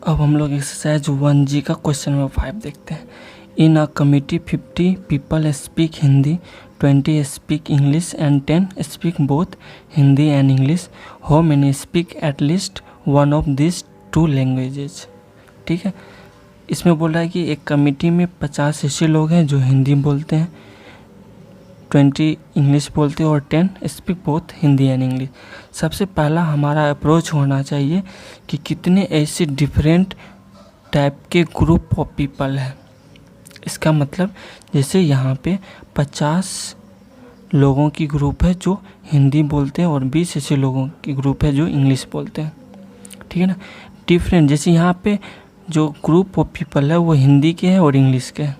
अब हम लोग एक्सरसाइज 1G का क्वेश्चन नंबर 5 देखते हैं। In a committee 50 people speak Hindi, 20 speak English and 10 speak both Hindi and English. How many speak at least one of this two languages. ठीक है, इसमें बोल रहा है कि एक कमिटी में 50 ऐसे लोग हैं जो हिंदी बोलते हैं, 20 इंग्लिश बोलते हैं और 10 speak both Hindi and English. सबसे पहला हमारा अप्रोच होना चाहिए कि कितने ऐसे डिफरेंट टाइप के ग्रुप ऑफ पीपल हैं। इसका मतलब जैसे यहाँ पे 50 लोगों की ग्रुप है जो हिंदी बोलते हैं और 20 ऐसे लोगों की ग्रुप है जो इंग्लिश बोलते हैं। ठीक है ना, डिफरेंट। जैसे यहाँ पे जो ग्रुप ऑफ पीपल है वो हिंदी के हैं और इंग्लिश के हैं,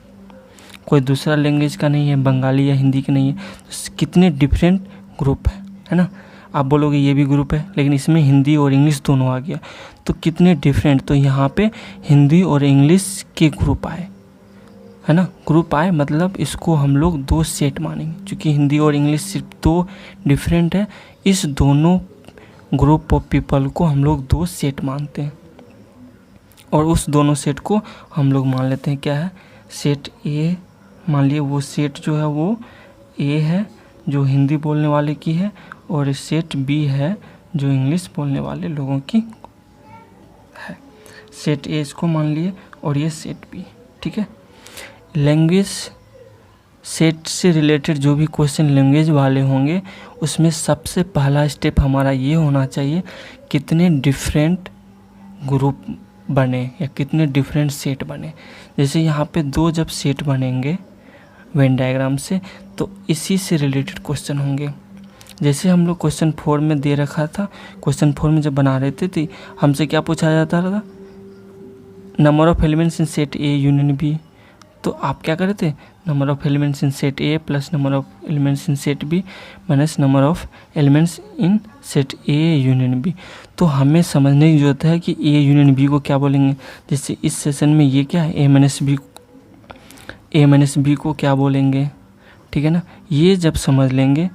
कोई दूसरा लैंग्वेज का नहीं है, बंगाली या हिंदी के नहीं है। तो कितने डिफरेंट ग्रुप है ना। आप बोलोगे ये भी ग्रुप है, लेकिन इसमें हिंदी और इंग्लिश दोनों आ गया, तो कितने डिफरेंट। तो यहाँ पे हिंदी और इंग्लिश के ग्रुप आए, है ना। ग्रुप आए मतलब इसको हम लोग 2 सेट मानेंगे, क्योंकि हिंदी और इंग्लिश सिर्फ 2 डिफरेंट है। इस दोनों ग्रुप ऑफ पीपल को हम लोग 2 सेट मानते हैं, और उस दोनों सेट को हम लोग मान लेते हैं क्या है, सेट ए। मान लिए वो सेट जो है वो ए है जो हिंदी बोलने वाले की है, और सेट बी है जो इंग्लिश बोलने वाले लोगों की है। सेट ए इसको मान लिए और ये सेट बी। ठीक है, लैंग्वेज सेट से रिलेटेड जो भी क्वेश्चन लैंग्वेज वाले होंगे उसमें सबसे पहला स्टेप हमारा ये होना चाहिए कितने डिफरेंट ग्रुप बने या कितने डिफरेंट सेट बने। जैसे यहाँ पे 2 जब सेट बनेंगे वेन डायग्राम से, तो इसी से रिलेटेड क्वेश्चन होंगे। जैसे हम लोग क्वेश्चन 4 में दे रखा था, क्वेश्चन 4 में जब बना रहे थे हमसे क्या पूछा जाता था, number of elements in set A union B. तो आप क्या करे थे, number of elements in set A plus number of elements in set B minus number of elements in set A union B. तो हमें समझने की जरूरत है कि ए यूनियन बी को क्या बोलेंगे। जैसे इस सेशन में ये क्या है, ए माइनस बी को क्या बोलेंगे। ठीक है ना, ये जब समझ लेंगे,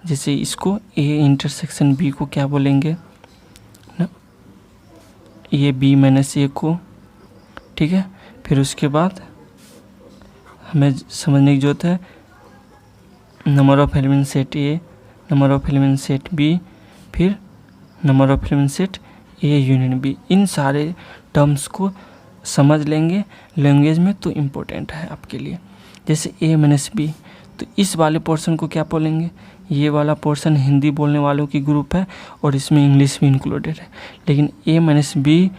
जैसे इसको ए इंटरसेक्शन बी को क्या बोलेंगे ना, ये बी माइनस ए को। ठीक है, फिर उसके बाद हमें समझने की जरूरत है number of element set A, number of element set B, फिर number of element set A union B. इन सारे टर्म्स को समझ लेंगे लैंग्वेज में तो इम्पोर्टेंट है आपके लिए। जैसे ए माइनस बी, तो इस वाले पोर्शन को क्या बोलेंगे, ये वाला पोर्शन हिंदी बोलने वालों की ग्रुप है और इसमें इंग्लिश भी इंक्लूडेड है। लेकिन ए माइनस बी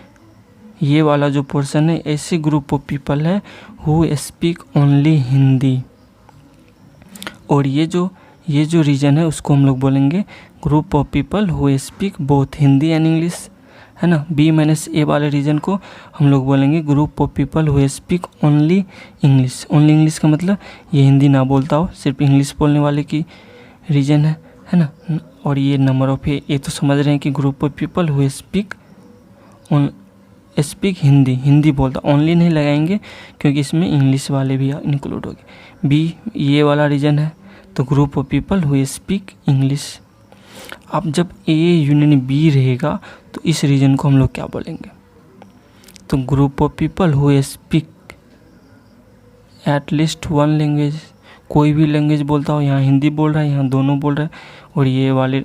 ये वाला जो पोर्शन है ऐसे ग्रुप ऑफ पीपल है हु स्पीक ओनली हिंदी, और ये जो रीजन है उसको हम लोग बोलेंगे group of people who speak both Hindi and English, है ना। बी माइनस ए वाले रीजन को हम लोग बोलेंगे group of people who speak only English. Only English का मतलब ये हिंदी ना बोलता हो, सिर्फ इंग्लिश बोलने वाले की रीजन है ना। और ये नंबर ऑफ ये तो समझ रहे हैं कि group of people who speak Hindi बोलता, ओनली नहीं लगाएंगे क्योंकि इसमें इंग्लिश वाले भी इंक्लूड हो गए। बी ये वाला रीजन है तो group of people who speak English. अब जब ए यूनियन बी रहेगा तो इस रीजन को हम लोग क्या बोलेंगे, तो group of people who speak at least 1 language. कोई भी लैंग्वेज बोलता हो, यहाँ हिंदी बोल रहा है, यहाँ दोनों बोल रहे हैं, और ये वाले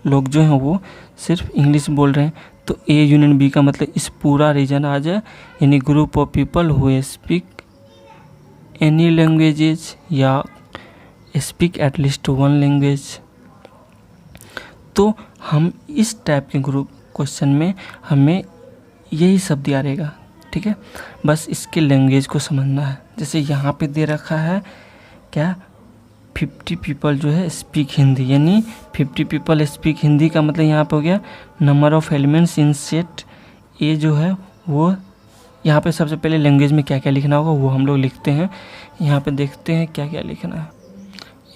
लोग जो हैं वो सिर्फ इंग्लिश बोल रहे हैं। तो ए यूनियन बी का मतलब इस पूरा रीजन आ जाए, यानी group of people who speak any languages या स्पीक एट लीस्ट 1 लैंग्वेज। तो हम इस टाइप के ग्रुप क्वेश्चन में हमें यही सब दिया रहेगा। ठीक है, बस इसके लैंग्वेज को समझना है। जैसे यहाँ पे दे रखा है क्या, 50 पीपल जो है स्पीक हिंदी, यानी 50 पीपल स्पीक हिंदी का मतलब यहाँ पे हो गया number of elements in set ए जो है वो। यहाँ पे सबसे पहले लैंग्वेज में क्या क्या लिखना होगा वो हम लोग लिखते हैं। यहाँ पे देखते हैं क्या क्या लिखना है।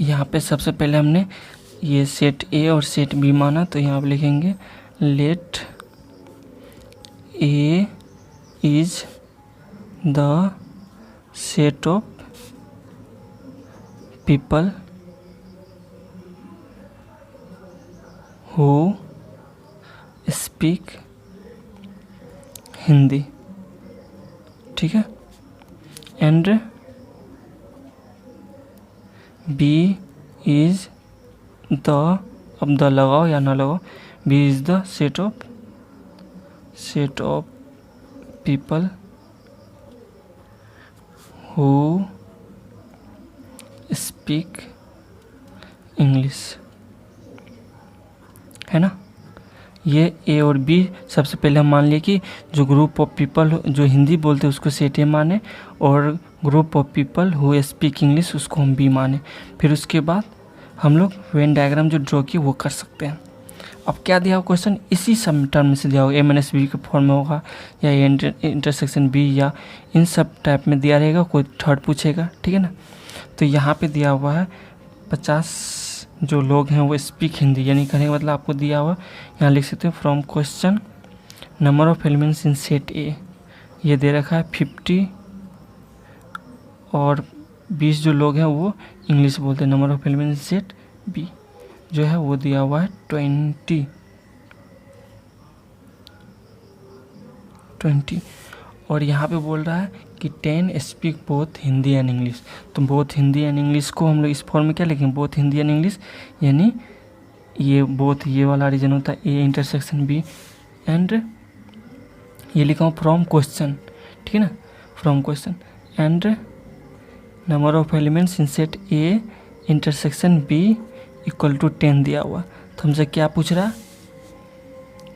यहाँ पे सबसे पहले हमने ये सेट ए और सेट बी माना, तो यहाँ पे लिखेंगे let A is the set of people who speak Hindi, ठीक है। एंड बी इज द, अब द लगाओ या ना लगाओ, B is the set of people who speak English, है ना। ये ए और बी सबसे पहले हम मान लिए कि जो ग्रुप ऑफ पीपल जो हिंदी बोलते हैं उसको सेट ए माने, और group of people who speak English उसको हम बी माने। फिर उसके बाद हम लोग वेन डायग्राम जो ड्रॉ किए वो कर सकते हैं। अब क्या दिया हुआ क्वेश्चन, इसी सब टर्म से दिया होगा, ए माइनस बी के फॉर्म में होगा या इंटरसेक्शन बी या इन सब टाइप में दिया रहेगा, कोई थर्ड पूछेगा, ठीक है ना। तो यहाँ पे दिया हुआ है 50 जो लोग हैं वो स्पीक हिंदी, यानी कहने का मतलब आपको दिया हुआ, यहाँ लिख सकते हो from question number of elements in set ए, ये दे रखा है 50 और 20 जो लोग हैं वो इंग्लिश बोलते हैं। Number of elements in set B जो है वो दिया हुआ है 20। और यहाँ पे बोल रहा है कि 10 speak both Hindi and English. तो बोथ हिंदी एंड इंग्लिश को हम लोग इस फॉर्म में क्या लिखेंगे, बोथ हिंदी एंड इंग्लिश, यानी ये बोथ ये वाला रीजन होता है ए इंटरसेक्शन बी, एंड ये लिखा हूँ फ्रॉम क्वेश्चन, ठीक है ना, from question and number of elements in set A intersection B equal to 10 दिया हुआ। तो हमसे क्या पूछ रहा है,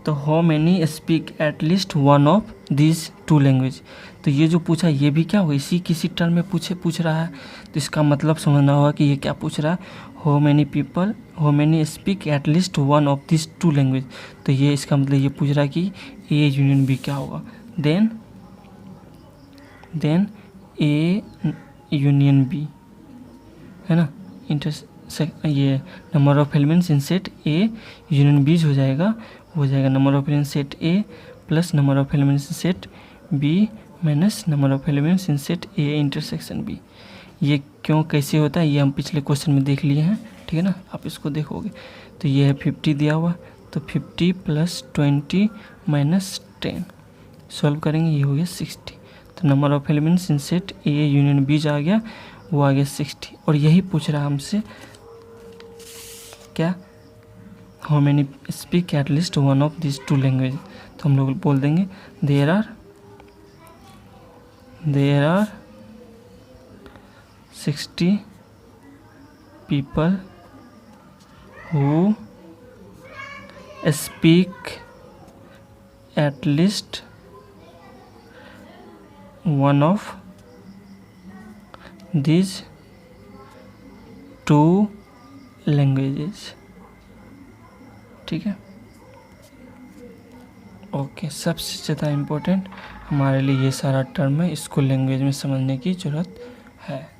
तो how many speak at least one of this two language. तो ये जो पूछा ये भी क्या होगा, इसी किसी टर्म में पूछ रहा है। तो इसका मतलब समझना होगा कि ये क्या पूछ रहा है, how many speak at least one of this two language. तो ये इसका मतलब ये पूछ रहा है कि ए यूनियन बी क्या होगा, देन ए यूनियन बी, है ना। ये number of elements in set A union B हो जाएगा number of elements set A plus number of elements in set B minus number of elements in set A intersection B. ये क्यों कैसे होता है ये हम पिछले क्वेश्चन में देख लिए हैं, ठीक है ना, आप इसको देखोगे। तो ये है 50 दिया हुआ, तो 50 प्लस 20 माइनस 10 सॉल्व करेंगे, ये हो गया 60। तो number of elements in set A union B आ गया, वो आ गया 60। और यही पूछ रहा है हमसे क्या, how many speak at least one of this two language. तो हम लोग बोल देंगे there are 60 people who speak at least one of these two languages, ठीक है। ओके, सबसे ज़्यादा इम्पोर्टेंट हमारे लिए ये सारा टर्म है, इसको लैंग्वेज में समझने की ज़रूरत है।